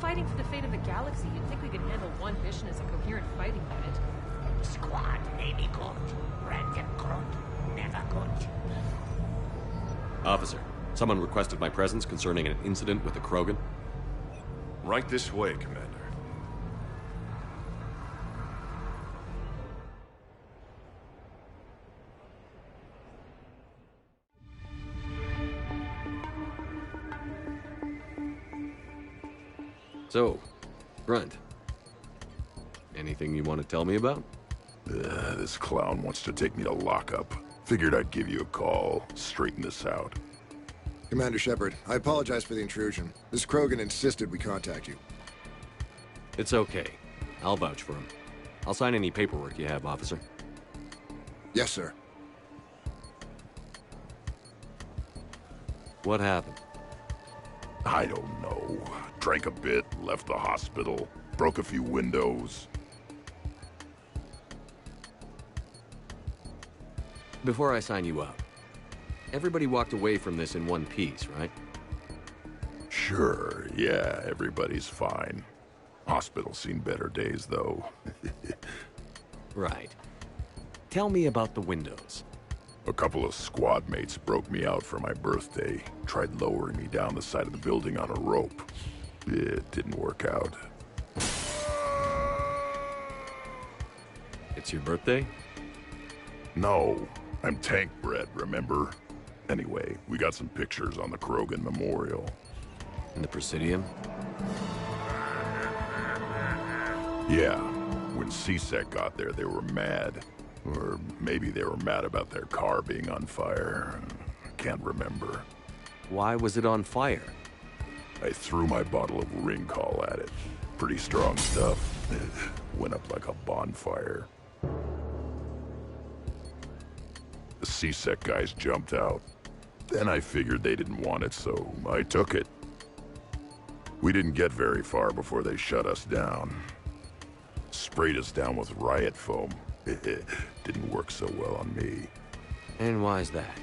fighting for the fate of the galaxy, you'd think we could handle one mission as a coherent fighting unit. Squad may be good. Random good. Never good. Officer, someone requested my presence concerning an incident with the Krogan. Right this way, Commander. So, Grunt, anything you want to tell me about? This clown wants to take me to lockup. Figured I'd give you a call, straighten this out. Commander Shepard, I apologize for the intrusion. This Krogan insisted we contact you. It's okay. I'll vouch for him. I'll sign any paperwork you have, officer. Yes, sir. What happened? I don't know. Drank a bit, left the hospital, broke a few windows. Before I sign you up, everybody walked away from this in one piece, right? Sure, yeah, everybody's fine. Hospital's seen better days, though. Right. Tell me about the windows. A couple of squad mates broke me out for my birthday. Tried lowering me down the side of the building on a rope. It didn't work out. It's your birthday? No, I'm tank bred, remember? Anyway, we got some pictures on the Krogan Memorial. In the Presidium? Yeah, when CSEC got there, they were mad. Or maybe they were mad about their car being on fire. Can't remember. Why was it on fire? I threw my bottle of ring call at it. Pretty strong stuff. It went up like a bonfire. The CSEC guys jumped out. Then I figured they didn't want it, so I took it. We didn't get very far before they shut us down. Sprayed us down with riot foam. Didn't work so well on me. And why's that?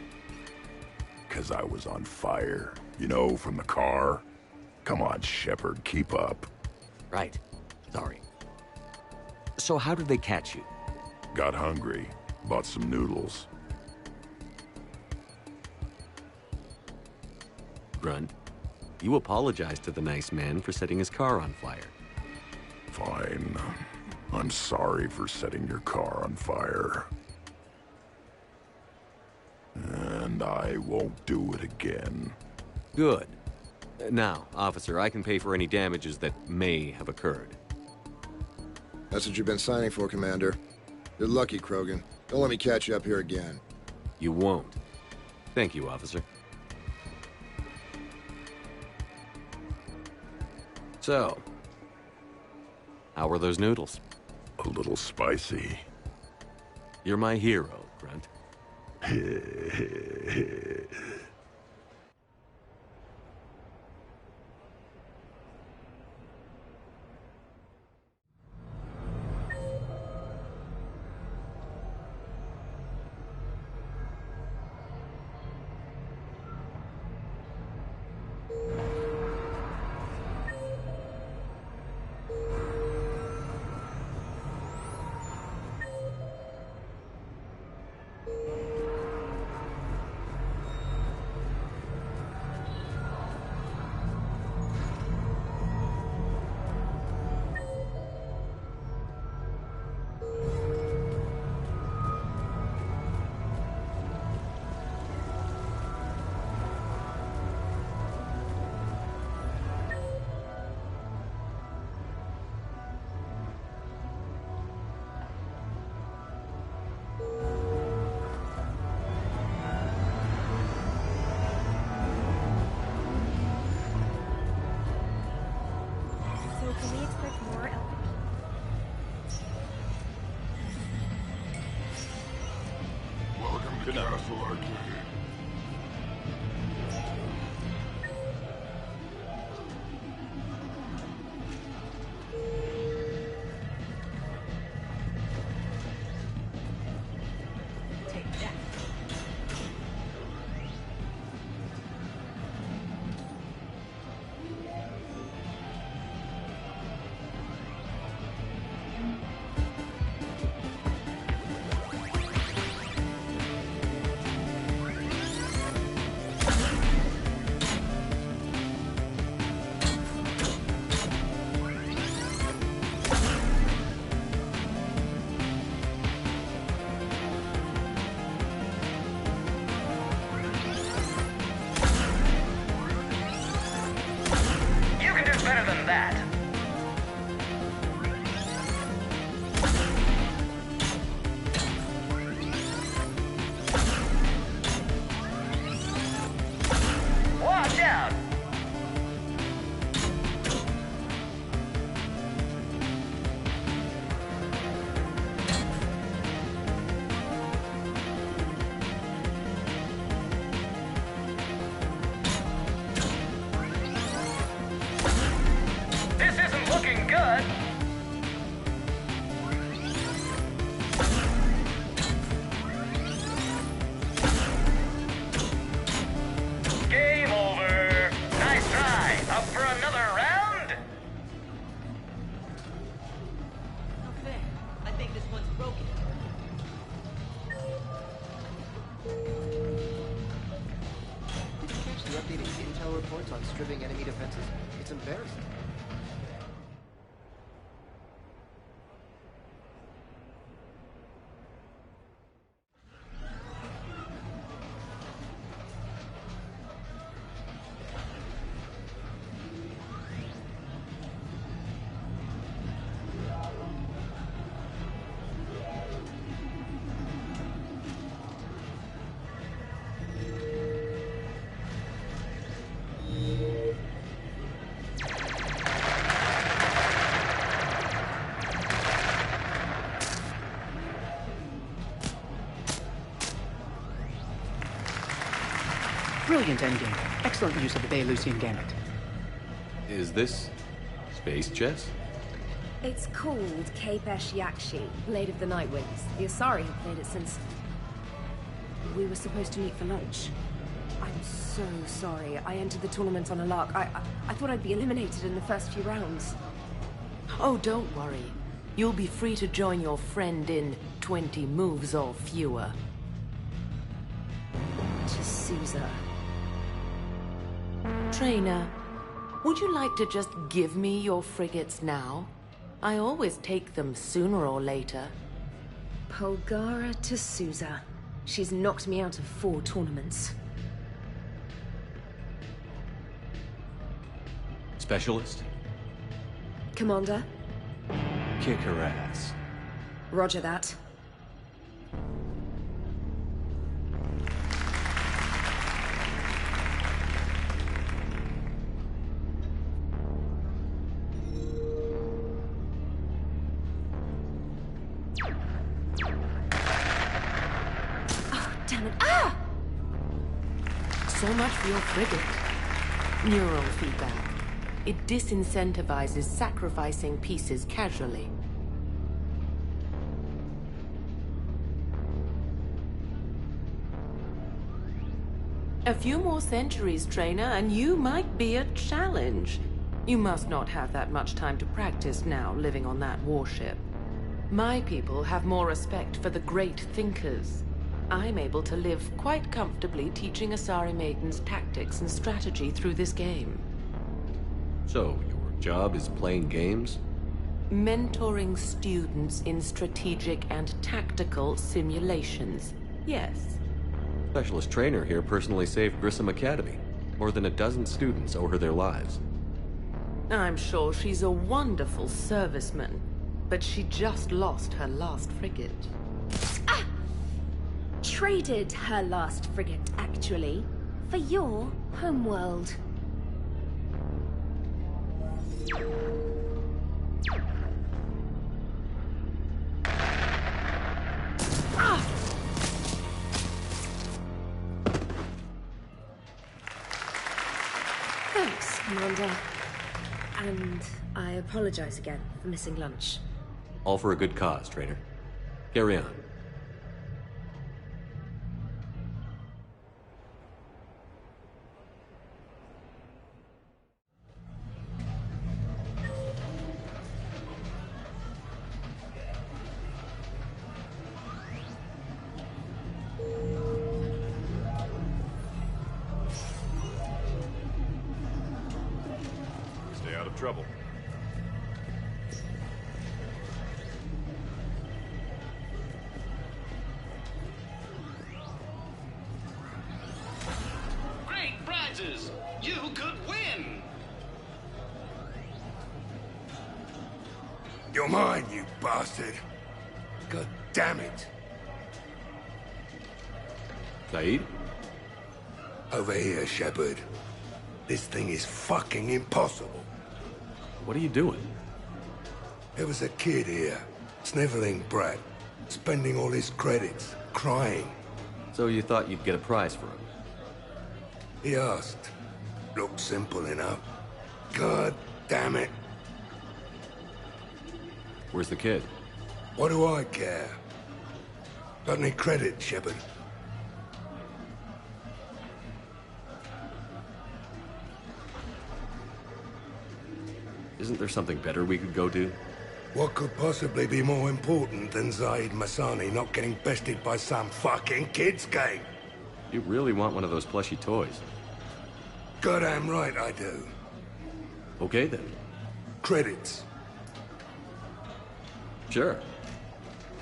'Cause I was on fire. You know, from the car. Come on, Shepard, keep up. Right. Sorry. So how did they catch you? Got hungry. Bought some noodles. Grunt, you apologized to the nice man for setting his car on fire. Fine. I'm sorry for setting your car on fire. And I won't do it again. Good. Now, officer, I can pay for any damages that may have occurred. That's what you've been signing for, Commander. You're lucky, Krogan. Don't let me catch you up here again. You won't. Thank you, officer. So, how were those noodles? A little spicy. You're my hero, Grunt. Can we expect more Welcome to Castle Arcade. Take that. bent on stripping enemy defenses. It's embarrassing. Brilliant endgame. Excellent use of the Baylusian Gambit. Is this space chess? It's called Kapesh Yakshi, Blade of the Night Winds. The Asari have played it since... we were supposed to meet for lunch. I'm so sorry. I entered the tournament on a lark. I thought I'd be eliminated in the first few rounds. Oh, don't worry. You'll be free to join your friend in 20 moves or fewer. To Sousa. Trainer, would you like to just give me your frigates now? I always take them sooner or later. Polgara to Sousa. She's knocked me out of 4 tournaments. Specialist? Commander? Kick her ass. Roger that. So much for your frigate. Neural feedback. It disincentivizes sacrificing pieces casually. A few more centuries, Trainer, and you might be a challenge. You must not have that much time to practice now, living on that warship. My people have more respect for the great thinkers. I'm able to live quite comfortably teaching Asari maidens tactics and strategy through this game. So, your job is playing games? Mentoring students in strategic and tactical simulations. Yes. Specialist trainer here personally saved Grissom Academy. More than a dozen students owe her their lives. I'm sure she's a wonderful serviceman, but she just lost her last frigate. Traded her last frigate, actually, for your homeworld. Thanks, Commander. And I apologize again for missing lunch. All for a good cause, trainer. Carry on. Stay out of trouble. Great prizes! You could win! You're mine, you bastard. God damn it. Saeed? Over here, Shepard. This thing is fucking impossible. What are you doing? There was a kid here, sniveling brat, spending all his credits, crying. So you thought you'd get a prize for him? He asked. Looked simple enough. God damn it. Where's the kid? What do I care? Got any credit, Shepard? Isn't there something better we could go do? What could possibly be more important than Zaid Masani not getting bested by some fucking kids game? You really want one of those plushy toys? Goddamn right I do. Okay, then. Credits. Sure.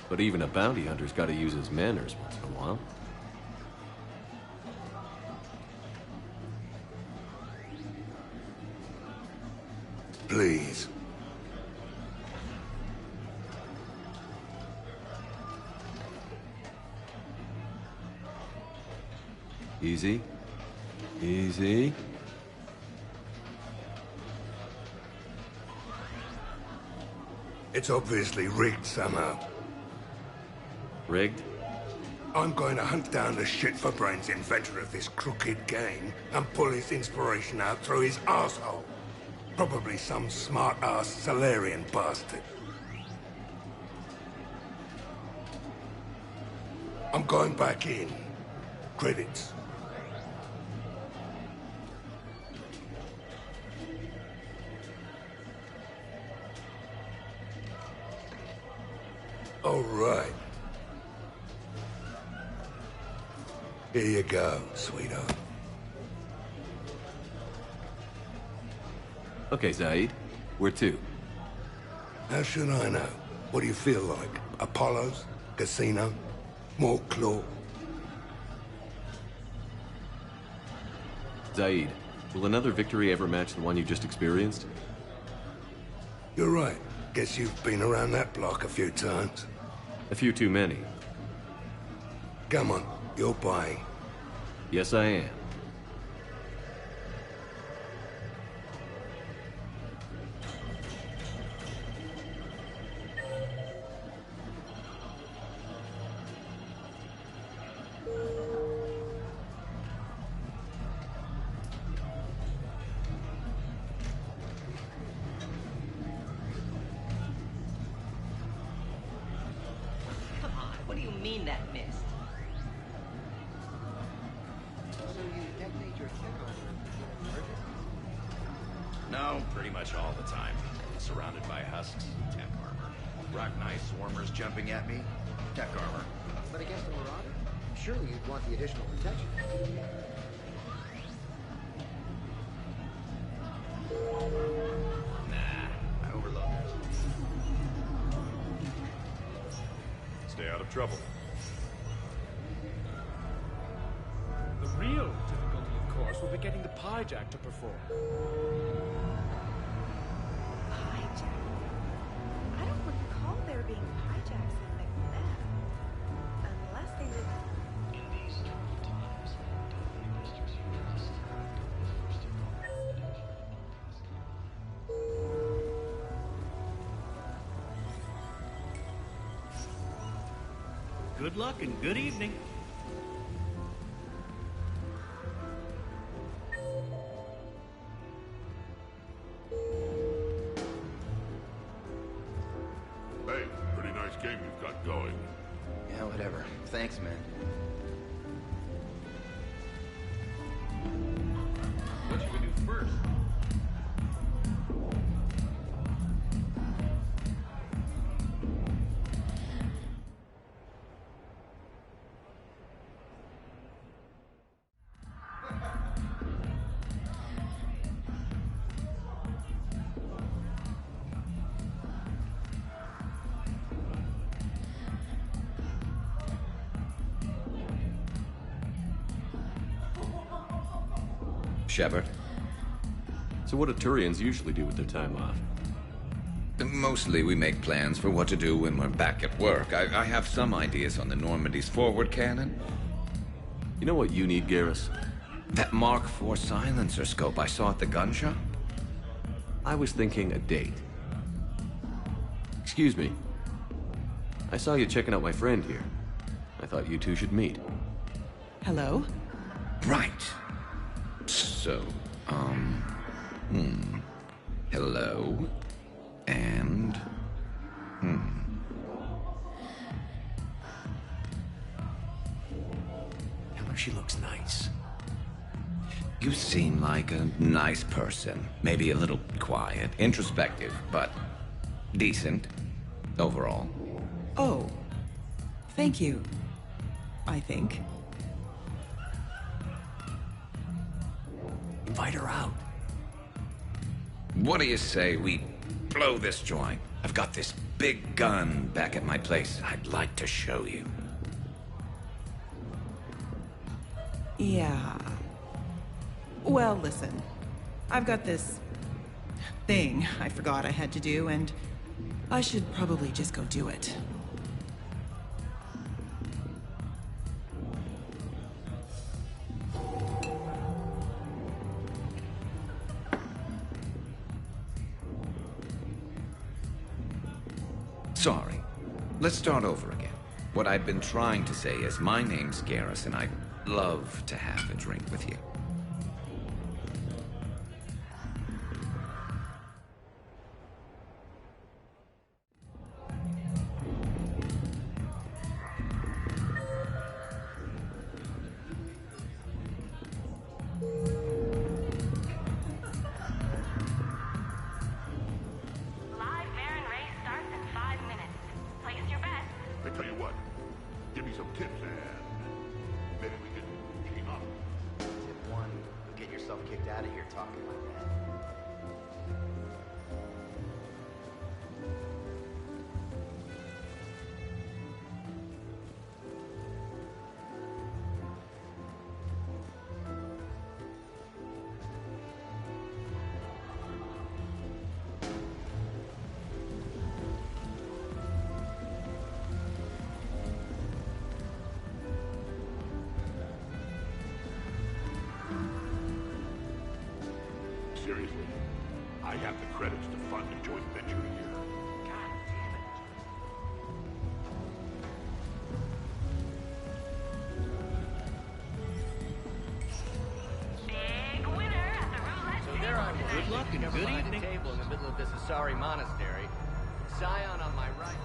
But even a bounty hunter's got to use his manners once in a while. Please. Easy. Easy. It's obviously rigged somehow. Rigged? I'm going to hunt down the shit-for-brains inventor of this crooked game and pull his inspiration out through his asshole. Probably some smart-ass Salarian bastard. I'm going back in. Credits. All right. Here you go, sweetheart. Okay, Zaid. Where to? How should I know? What do you feel like? Apollo's? Casino? More claw? Zaid, will another victory ever match the one you just experienced? You're right. Guess you've been around that block a few times. A few too many. Come on, you're buying. Yes, I am. Come on, what do you mean that missed? So you detonate your tech armor in an emergency? No, pretty much all the time. Surrounded by husks, tech armor. Rock knife swarmers jumping at me, tech armor. But against a marauder? Surely you'd want the additional protection. Nah, I overlooked. Stay out of trouble. The real difficulty, of course, will be getting the Pyjack to perform. Hijack? I don't recall there being hijacks in Macbeth. Unless they live... Good luck and good evening. Hey, pretty nice game you've got going. Yeah, whatever. Thanks, man. What should we do first? Shepard. So what do Turians usually do with their time off? Mostly we make plans for what to do when we're back at work. I have some ideas on the Normandy's forward cannon. You know what you need, Garrus? That Mark IV silencer scope I saw at the gun shop? I was thinking a date. Excuse me. I saw you checking out my friend here. I thought you two should meet. Hello? Right. So, hello, and, Tell her she looks nice. You seem like a nice person. Maybe a little quiet, introspective, but decent, overall. Oh. Thank you. I think. Invite her out. What do you say we blow this joint? I've got this big gun back at my place I'd like to show you. Yeah. Well, listen. I've got this thing I forgot I had to do, and I should probably just go do it. Sorry. Let's start over again. What I've been trying to say is my name's Garrus, and I'd love to have a drink with you. I tell you what, give me some tips and maybe we can team up. Tip one, you'll get yourself kicked out of here talking like that. Seriously, I have the credits to fund a joint venture here. God damn it. Big winner at the roulette So there I was. Good luck and good evening. Table in the middle of this Asari monastery. Scion on my right.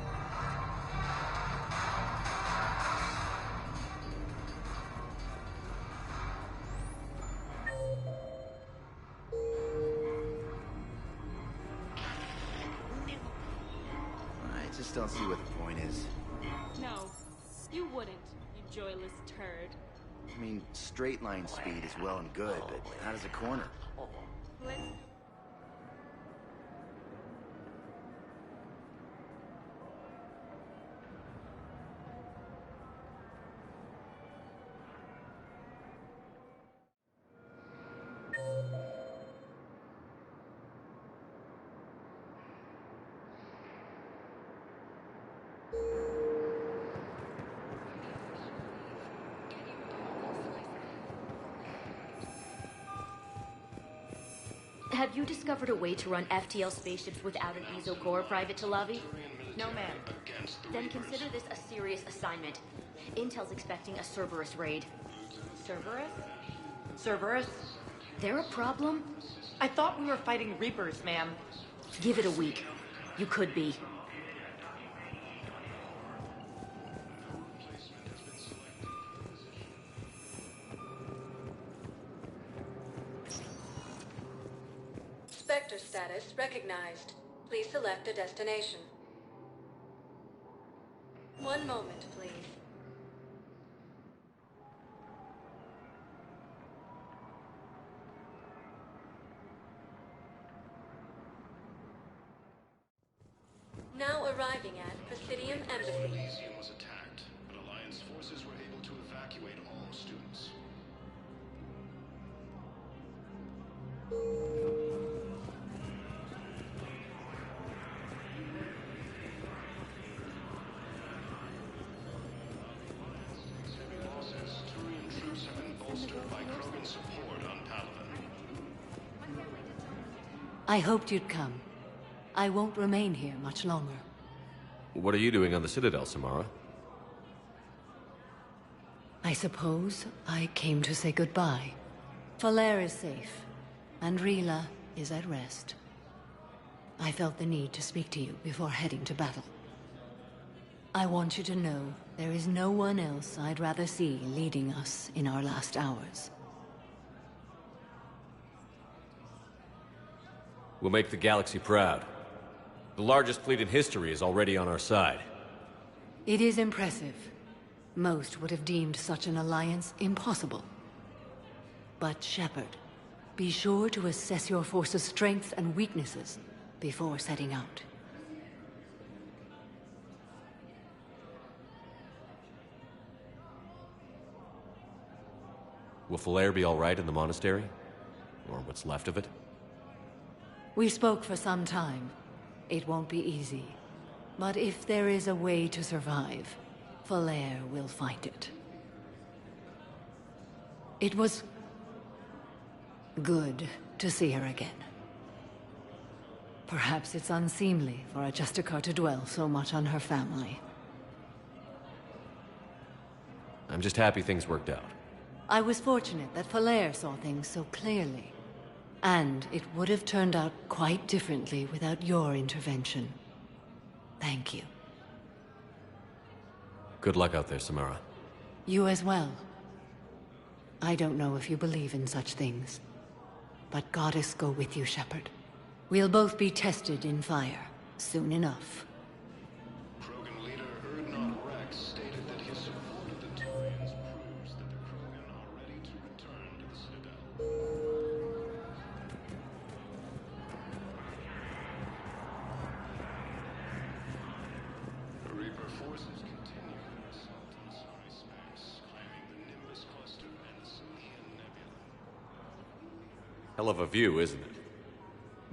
I just don't see what the point is. No, you wouldn't, you joyless turd. I mean, straight line speed is well and good, but how does a corner? Let's... Have you discovered a way to run FTL spaceships without an ESO core, Private Talavi? No, ma'am. Then consider this a serious assignment. Intel's expecting a Cerberus raid. Cerberus? Cerberus? They're a problem? I thought we were fighting Reapers, ma'am. Give it a week. You could be. Spectre status recognized. Please select a destination. One moment, please. Now arriving at Presidium Embassy. Elysium was attacked, but Alliance forces were able to evacuate all students. Losses. Turian troops have been bolstered by Krogan support on Palaven. I hoped you'd come. I won't remain here much longer. What are you doing on the Citadel, Samara? I suppose I came to say goodbye. Falair is safe, and Rila is at rest. I felt the need to speak to you before heading to battle. I want you to know there is no one else I'd rather see leading us in our last hours. We'll make the galaxy proud. The largest fleet in history is already on our side. It is impressive. Most would have deemed such an alliance impossible. But Shepard, Be sure to assess your force's strengths and weaknesses before setting out. Will Falair be all right in the monastery? Or what's left of it? We spoke for some time. It won't be easy. But if there is a way to survive, Falair will find it. It was good to see her again. Perhaps it's unseemly for a Justicar to dwell so much on her family. I'm just happy things worked out. I was fortunate that Falair saw things so clearly. And it would have turned out quite differently without your intervention. Thank you. Good luck out there, Samara. You as well. I don't know if you believe in such things, but Goddess go with you, Shepard. We'll both be tested in fire, soon enough. Krogan leader Erdnot Rex stated that his support of the Turians proves that the Krogan are ready to return to the Citadel. The Reaper forces continue their assault on Sari space, claiming the Nimbus cluster and the Simian Nebula. Hell of a view, isn't it?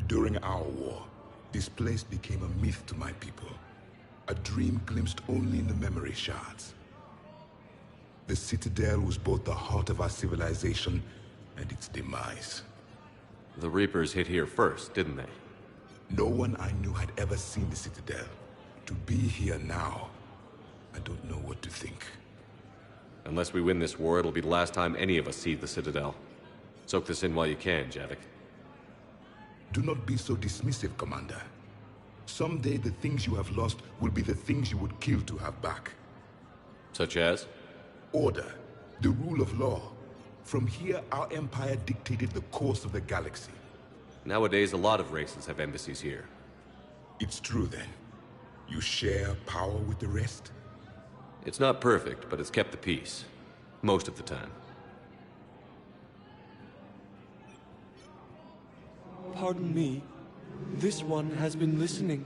During our war, this place became a myth to my people. A dream glimpsed only in the memory shards. The Citadel was both the heart of our civilization and its demise. The Reapers hit here first, didn't they? No one I knew had ever seen the Citadel. To be here now, I don't know what to think. Unless we win this war, it'll be the last time any of us see the Citadel. Soak this in while you can, Javik. Do not be so dismissive, Commander. Someday the things you have lost will be the things you would kill to have back. Such as? Order, the rule of law. From here, our empire dictated the course of the galaxy. Nowadays, a lot of races have embassies here. It's true, then. You share power with the rest? It's not perfect, but it's kept the peace. Most of the time. Pardon me. This one has been listening.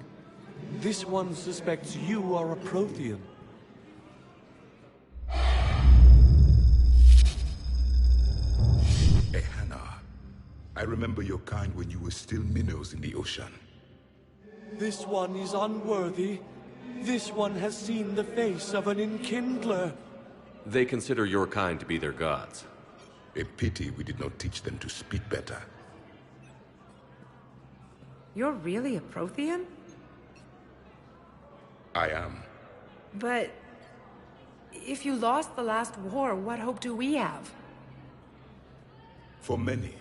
This one suspects you are a Prothean. Hannah, I remember your kind when you were still minnows in the ocean. This one is unworthy. This one has seen the face of an enkindler. They consider your kind to be their gods. A pity we did not teach them to speak better. You're really a Prothean? I am. But if you lost the last war, what hope do we have? For many,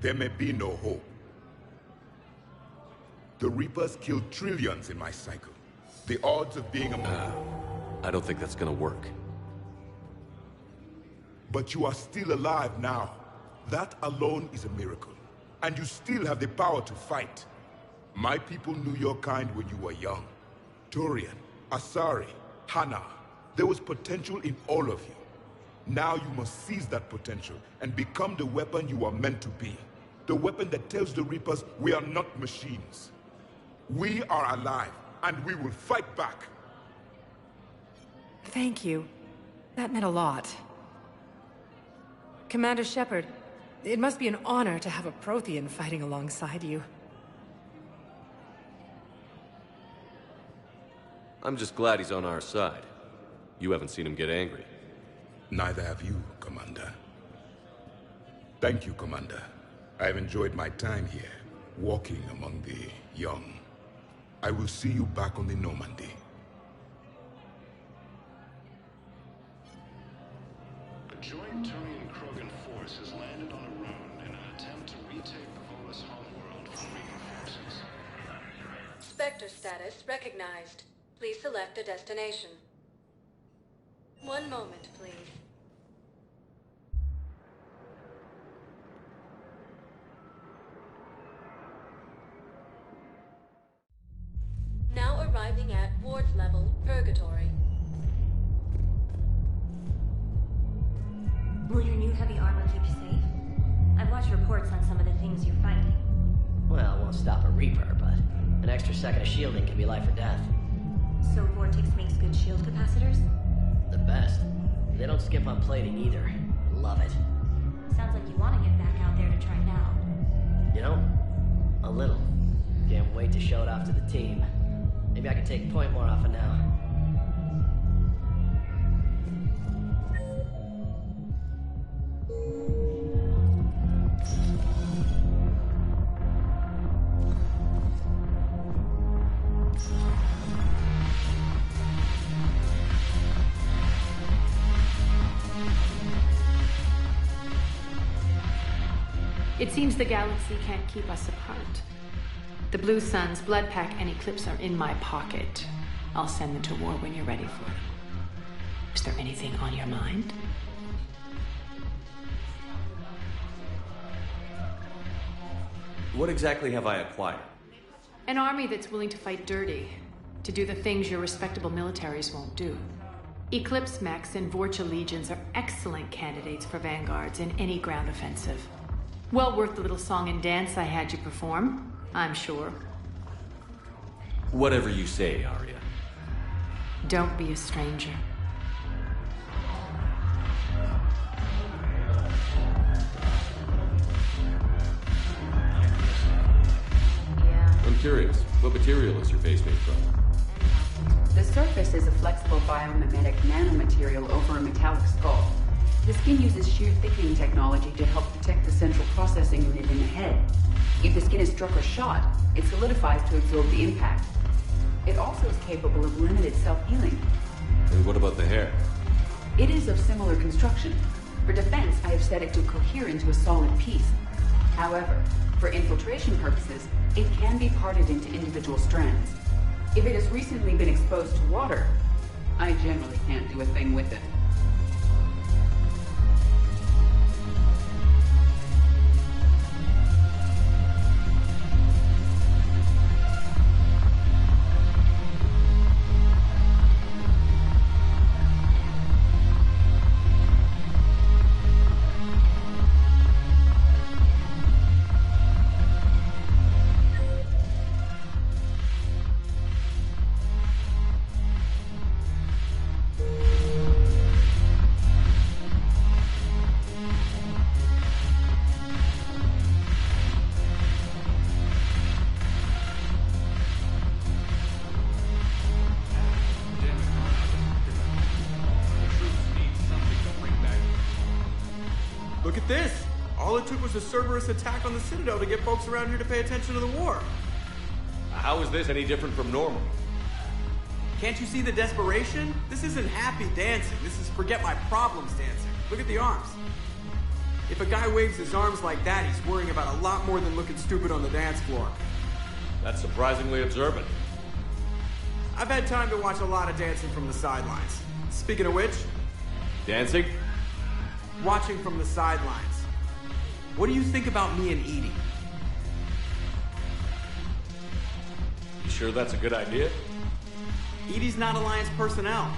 there may be no hope. The Reapers killed trillions in my cycle. The odds of being a I don't think that's gonna work. But you are still alive now. That alone is a miracle. And you still have the power to fight. My people knew your kind when you were young. Turian, Asari, Hana. There was potential in all of you. Now you must seize that potential and become the weapon you are meant to be. The weapon that tells the Reapers we are not machines. We are alive, and we will fight back. Thank you. That meant a lot. Commander Shepard, it must be an honor to have a Prothean fighting alongside you. I'm just glad he's on our side. You haven't seen him get angry. Neither have you, Commander. Thank you, Commander. I have enjoyed my time here, walking among the young. I will see you back on the Normandy. A joint Turian-Krogan force has landed on a rune in an attempt to retake Volus homeworld from Reaper forces. Spectre status recognized. Please select a destination. One moment, please. Now arriving at Ward's level, Purgatory. Will your new heavy armor keep you safe? I've watched reports on some of the things you're fighting. Well, it won't stop a Reaper, but an extra second of shielding can be life or death. So Vortex makes good shield capacitors? The best. They don't skimp on plating either. Love it. Sounds like you want to get back out there to try it out. You know? A little. Can't wait to show it off to the team. Maybe I can take point more often now. It seems the galaxy can't keep us apart. The Blue Suns, Blood Pack, and Eclipse are in my pocket. I'll send them to war when you're ready for them. Is there anything on your mind? What exactly have I acquired? An army that's willing to fight dirty, to do the things your respectable militaries won't do. Eclipse mechs and Vorcha legions are excellent candidates for vanguards in any ground offensive. Well worth the little song and dance I had you perform, I'm sure. Whatever you say, Arya. Don't be a stranger. I'm curious, what material is your face made from? The surface is a flexible biomimetic nanomaterial over a metallic skull. The skin uses shear thickening technology to help protect the central processing unit in the head. If the skin is struck or shot, it solidifies to absorb the impact. It also is capable of limited self-healing. And what about the hair? It is of similar construction. For defense, I have set it to cohere into a solid piece. However, for infiltration purposes, it can be parted into individual strands. If it has recently been exposed to water, I generally can't do a thing with it. Look at this! All it took was a Cerberus attack on the Citadel to get folks around here to pay attention to the war. How is this any different from normal? Can't you see the desperation? This isn't happy dancing. This is forget my problems dancing. Look at the arms. If a guy waves his arms like that, he's worrying about a lot more than looking stupid on the dance floor. That's surprisingly observant. I've had time to watch a lot of dancing from the sidelines. Speaking of which... Dancing? Watching from the sidelines. What do you think about me and Edie? You sure that's a good idea? Edie's not Alliance personnel.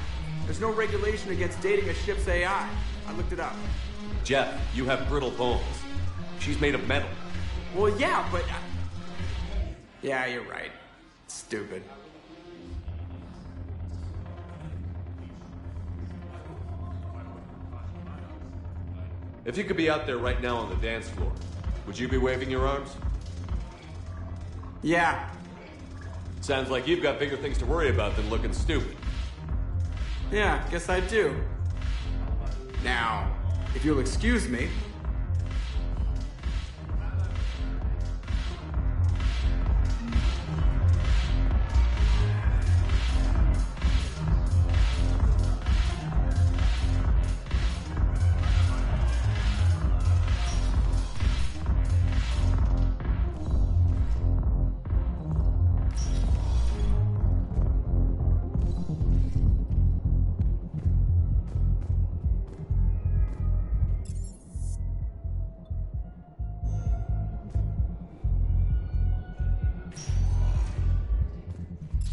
There's no regulation against dating a ship's AI. I looked it up. Jeff, you have brittle bones. She's made of metal. Well, yeah, but... Yeah, you're right. Stupid. If you could be out there right now on the dance floor, would you be waving your arms? Yeah. Sounds like you've got bigger things to worry about than looking stupid. Yeah, guess I do. Now, if you'll excuse me...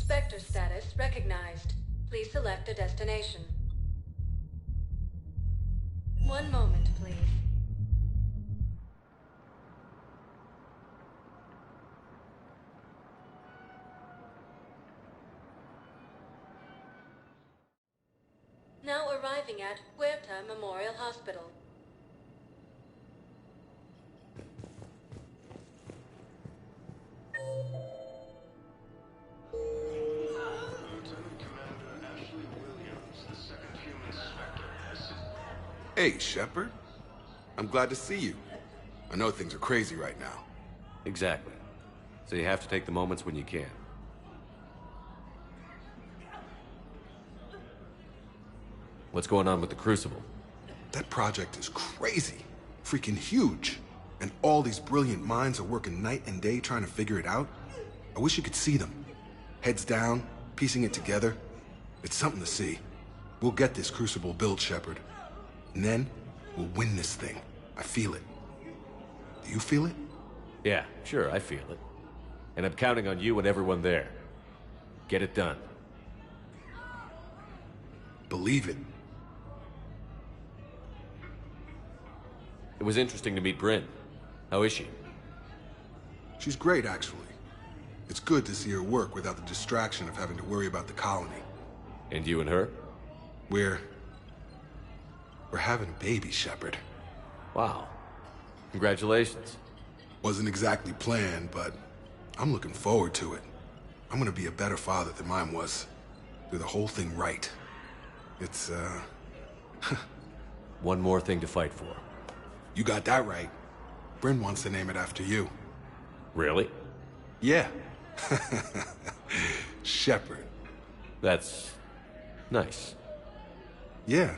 Spectre status recognized. Please select a destination. One moment, please. arriving at Huerta Memorial Hospital. Hey, Shepard. I'm glad to see you. I know things are crazy right now. Exactly. So you have to take the moments when you can. What's going on with the Crucible? That project is crazy. Freaking huge. And all these brilliant minds are working night and day trying to figure it out. I wish you could see them. Heads down, piecing it together. It's something to see. We'll get this Crucible built, Shepard. And then, we'll win this thing. I feel it. Do you feel it? Yeah, sure, I feel it. And I'm counting on you and everyone there. Get it done. Believe it. It was interesting to meet Bryn. How is she? She's great, actually. It's good to see her work without the distraction of having to worry about the colony. And you and her? We're having a baby, Shepard. Wow. Congratulations. Wasn't exactly planned, but I'm looking forward to it. I'm gonna be a better father than mine was. Do the whole thing right. It's, One more thing to fight for. You got that right. Bryn wants to name it after you. Really? Yeah. Shepard. That's nice. Yeah.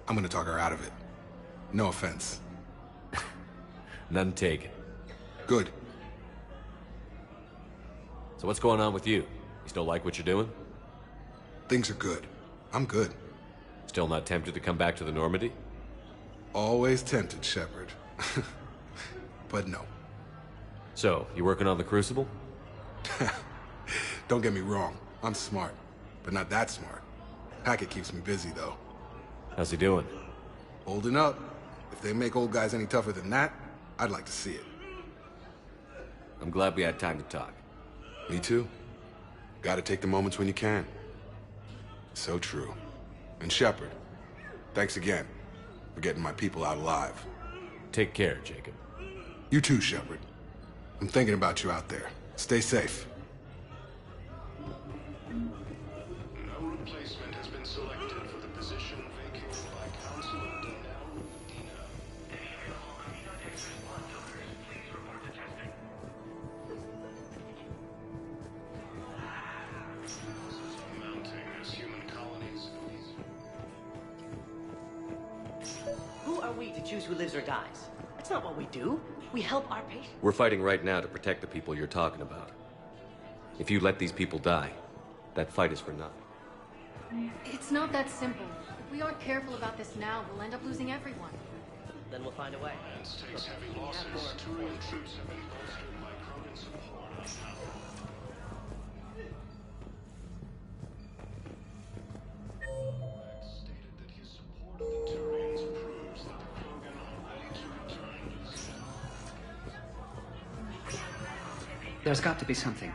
I'm gonna talk her out of it. No offense. None taken. Good. So what's going on with you? You still like what you're doing? Things are good. I'm good. Still not tempted to come back to the Normandy? Always tempted, Shepard. But no. So, you working on the Crucible? Don't get me wrong. I'm smart. But not that smart. Hackett keeps me busy, though. How's he doing? Holding up. If they make old guys any tougher than that, I'd like to see it. I'm glad we had time to talk. Me too. Gotta take the moments when you can. So true. And Shepard, thanks again for getting my people out alive. Take care, Jacob. You too, Shepard. I'm thinking about you out there. Stay safe. No replacement has been selected for the position vacated by Councilor Donnell Medina. Mounting as human colonies. Who are we to choose who lives or dies? That's not what we do. We help our patients. We're fighting right now to protect the people you're talking about. If you let these people die, that fight is for nothing. It's not that simple. If we aren't careful about this now, we'll end up losing everyone. Then we'll find a way. Alliance takes heavy losses. Turian troops have been bolstered by Krogan support. Stated that his support of the Turians proves that the Krogan are ready to return to the citadel. There's got to be something.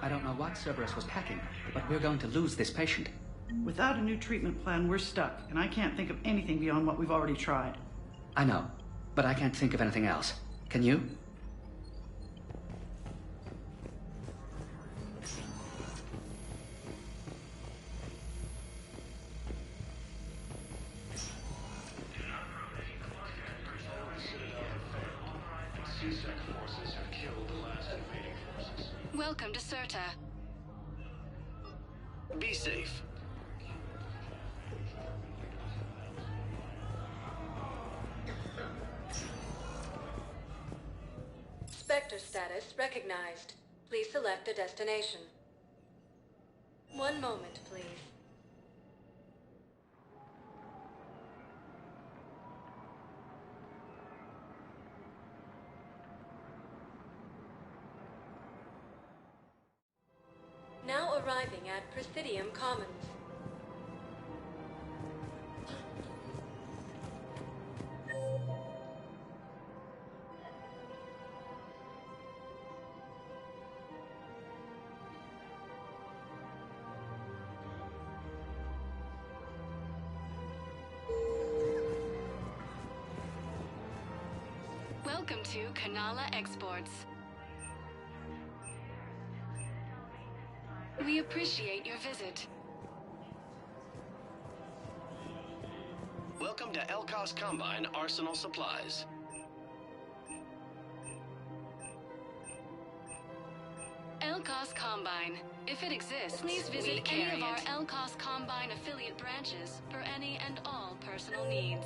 I don't know what Cerberus was packing, but we're going to lose this patient. Without a new treatment plan, we're stuck, and I can't think of anything beyond what we've already tried. I know, but I can't think of anything else. Can you? Forces have killed the last invading forces. Welcome to Serta. Be safe. Spectre status recognized. Please select a destination. One moment, please. Now arriving at Presidium Commons. Welcome to Kanala Exports. We appreciate your visit. Welcome to Elkos Combine Arsenal Supplies. Elkos Combine. If it exists, please visit any of our Elkos Combine affiliate branches for any and all personal needs.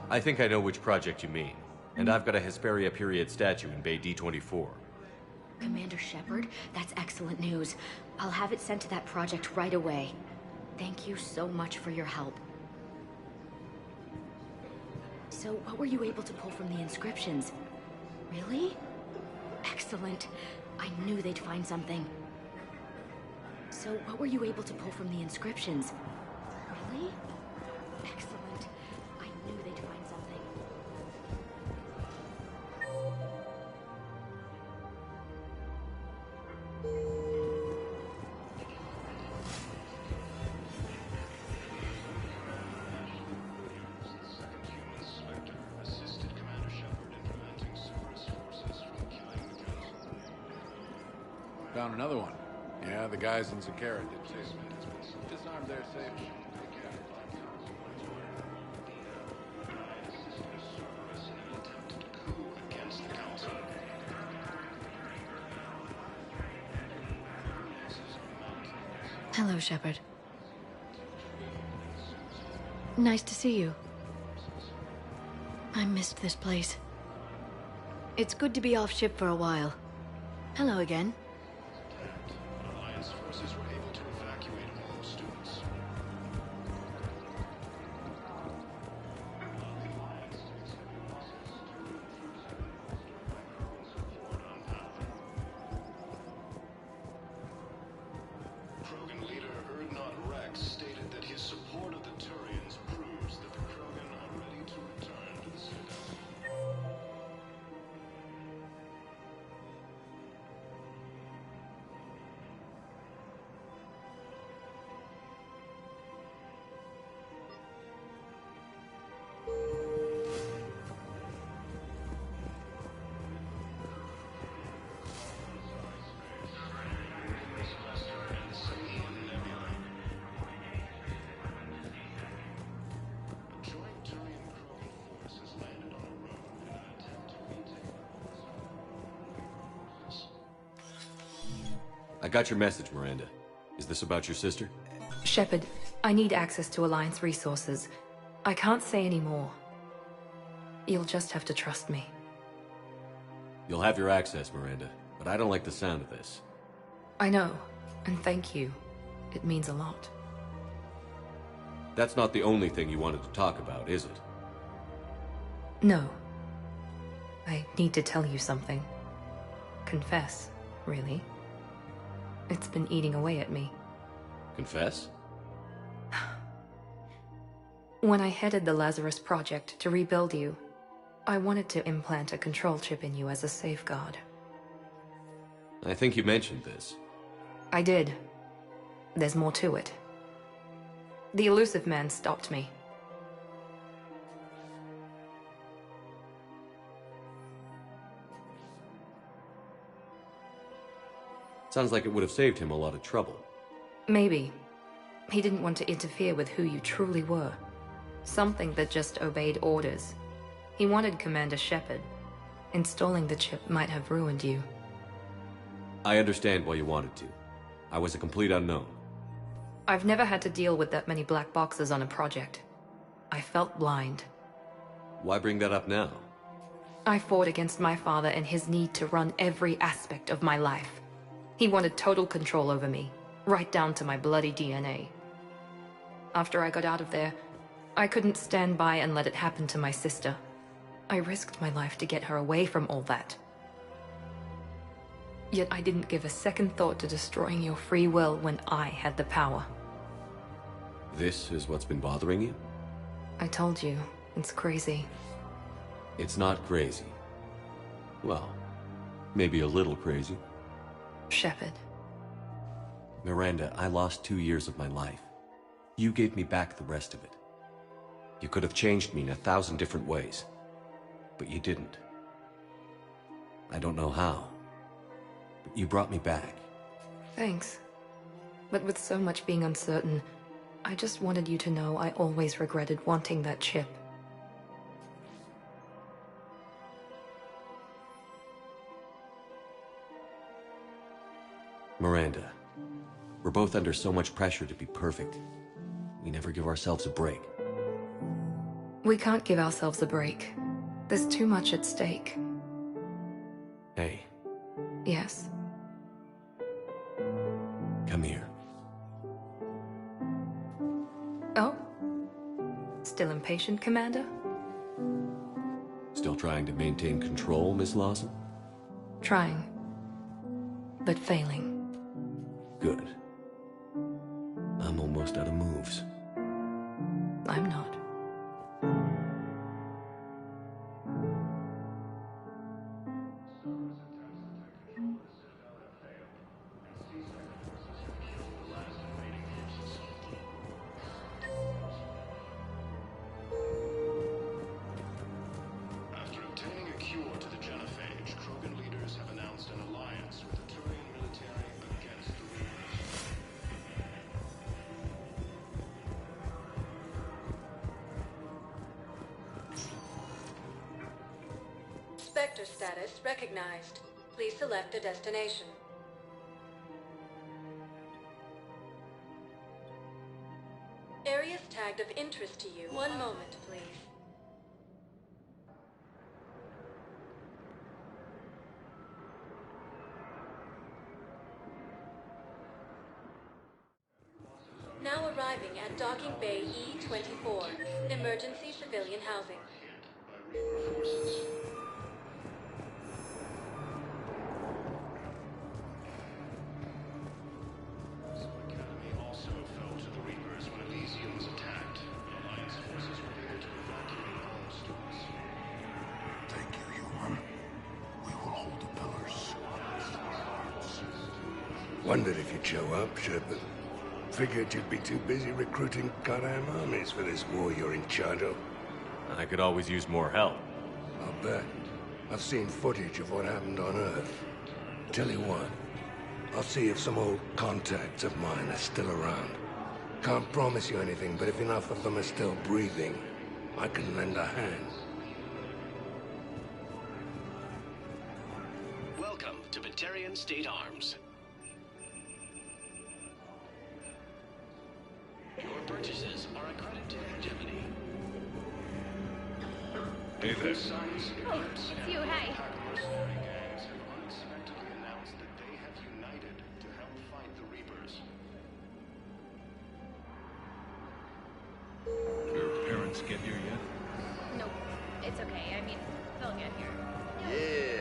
I think I know which project you mean. And I've got a Hesperia period statue in Bay D24. Commander Shepard, that's excellent news. I'll have it sent to that project right away. Thank you so much for your help. So, what were you able to pull from the inscriptions? Really? Excellent. I knew they'd find something. So, what were you able to pull from the inscriptions? Really? Excellent. I knew they'd find something. Found another one. Yeah, the guys in Zakara did too. Disarmed their safe. Hello, Shepard. Nice to see you. I missed this place. It's good to be off ship for a while. Hello again. Alliance forces were able to evacuate all students. Krogan leader Erdnot Rex stated that his support of the Turians proves that the Krogan are ready to return to the Citadel. I got your message, Miranda. Is this about your sister? Shepard, I need access to Alliance resources. I can't say any more. You'll just have to trust me. You'll have your access, Miranda, but I don't like the sound of this. I know, and thank you. It means a lot. That's not the only thing you wanted to talk about, is it? No. I need to tell you something. Confess, really. It's been eating away at me. Confess? When I headed the Lazarus Project to rebuild you, I wanted to implant a control chip in you as a safeguard. I think you mentioned this. I did. There's more to it. The elusive man stopped me. Sounds like it would have saved him a lot of trouble. Maybe. He didn't want to interfere with who you truly were. Something that just obeyed orders. He wanted Commander Shepard. Installing the chip might have ruined you. I understand why you wanted to. I was a complete unknown. I've never had to deal with that many black boxes on a project. I felt blind. Why bring that up now? I fought against my father and his need to run every aspect of my life. He wanted total control over me, right down to my bloody DNA. After I got out of there, I couldn't stand by and let it happen to my sister. I risked my life to get her away from all that. Yet I didn't give a second thought to destroying your free will when I had the power. This is what's been bothering you? I told you, it's crazy. It's not crazy. Well, maybe a little crazy. Shepard. Miranda, I lost 2 years of my life. You gave me back the rest of it. You could have changed me in 1,000 different ways, but you didn't. I don't know how, but you brought me back. Thanks. But with so much being uncertain, I just wanted you to know I always regretted wanting that chip. Miranda, we're both under so much pressure to be perfect. We never give ourselves a break. We can't give ourselves a break. There's too much at stake. Hey, Yes. come here. Oh? Still impatient, Commander? Still trying to maintain control, Miss Lawson? Trying. But failing. Good. I'm almost out of moves. I'm not. After obtaining a cure to the genophage, Krogan leaders have announced an alliance with the Turian military against the Reapers. Spectre status recognized. Please select a destination. Areas tagged of interest to you. One moment, please. Now arriving at Docking Bay E-24, emergency civilian housing. Academy also fell to the Reapers when Elysium was attacked. Alliance forces were able to evacuate all students. Thank you, human. We will hold the pillars. Wondered if you'd show up, Shepard. Figured you'd be too busy recruiting goddamn armies for this war you're in charge of. I could always use more help. I'll bet. I've seen footage of what happened on Earth. Tell you what, I'll see if some old contacts of mine are still around. Can't promise you anything, but if enough of them are still breathing, I can lend a hand. Welcome to Batarian State Arms. Your purchases are a credit to Hegemony. Hey there. Oh, it's you, hey. Mercenary gangs have unexpectedly announced that they have united to help fight the Reapers. Your parents get here yet? No, it's okay. I mean, they'll get here.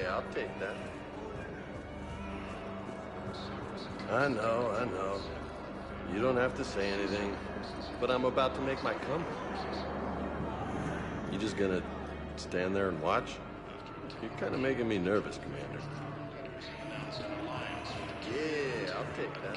Yeah, I'll take that. I know. You don't have to say anything, but I'm about to make my comeback. You just gonna stand there and watch? You're kind of making me nervous, Commander. Yeah, I'll take that.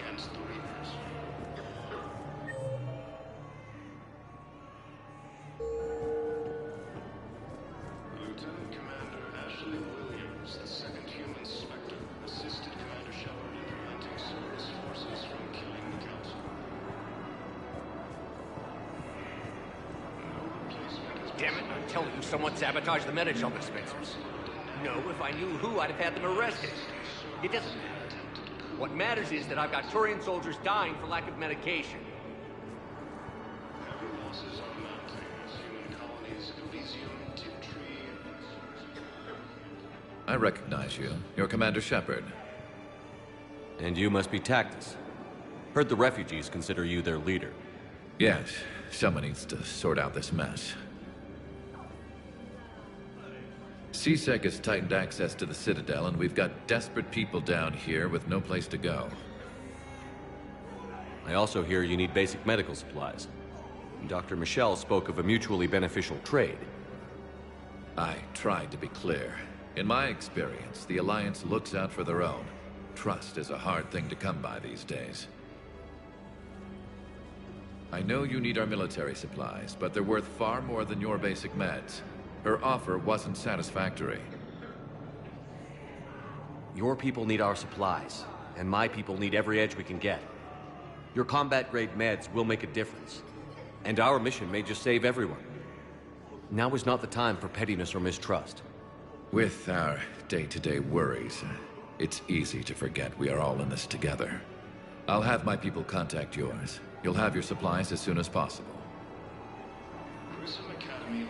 Lieutenant Commander Ashley Williams, the second human Spectre, assisted Commander Shepard in preventing Cerberus forces from killing the Council. Damn it, I'm telling you, someone sabotaged the Medi-Gel dispensers. No, if I knew who, I'd have had them arrested. It doesn't matter. What matters is that I've got Turian soldiers dying for lack of medication. Heavy losses are mounting as human colonies Elysium, Tiptree, I recognize you. You're Commander Shepard. And you must be Tactus. Heard the refugees consider you their leader. Yes, someone needs to sort out this mess. CSEC has tightened access to the Citadel, and we've got desperate people down here with no place to go. I also hear you need basic medical supplies. Dr. Michelle spoke of a mutually beneficial trade. I tried to be clear. In my experience, the Alliance looks out for their own. Trust is a hard thing to come by these days. I know you need our military supplies, but they're worth far more than your basic meds. Her offer wasn't satisfactory. Your people need our supplies, and my people need every edge we can get. Your combat-grade meds will make a difference, and our mission may just save everyone. Now is not the time for pettiness or mistrust. With our day-to-day worries, it's easy to forget we are all in this together. I'll have my people contact yours. You'll have your supplies as soon as possible. Grissom Academy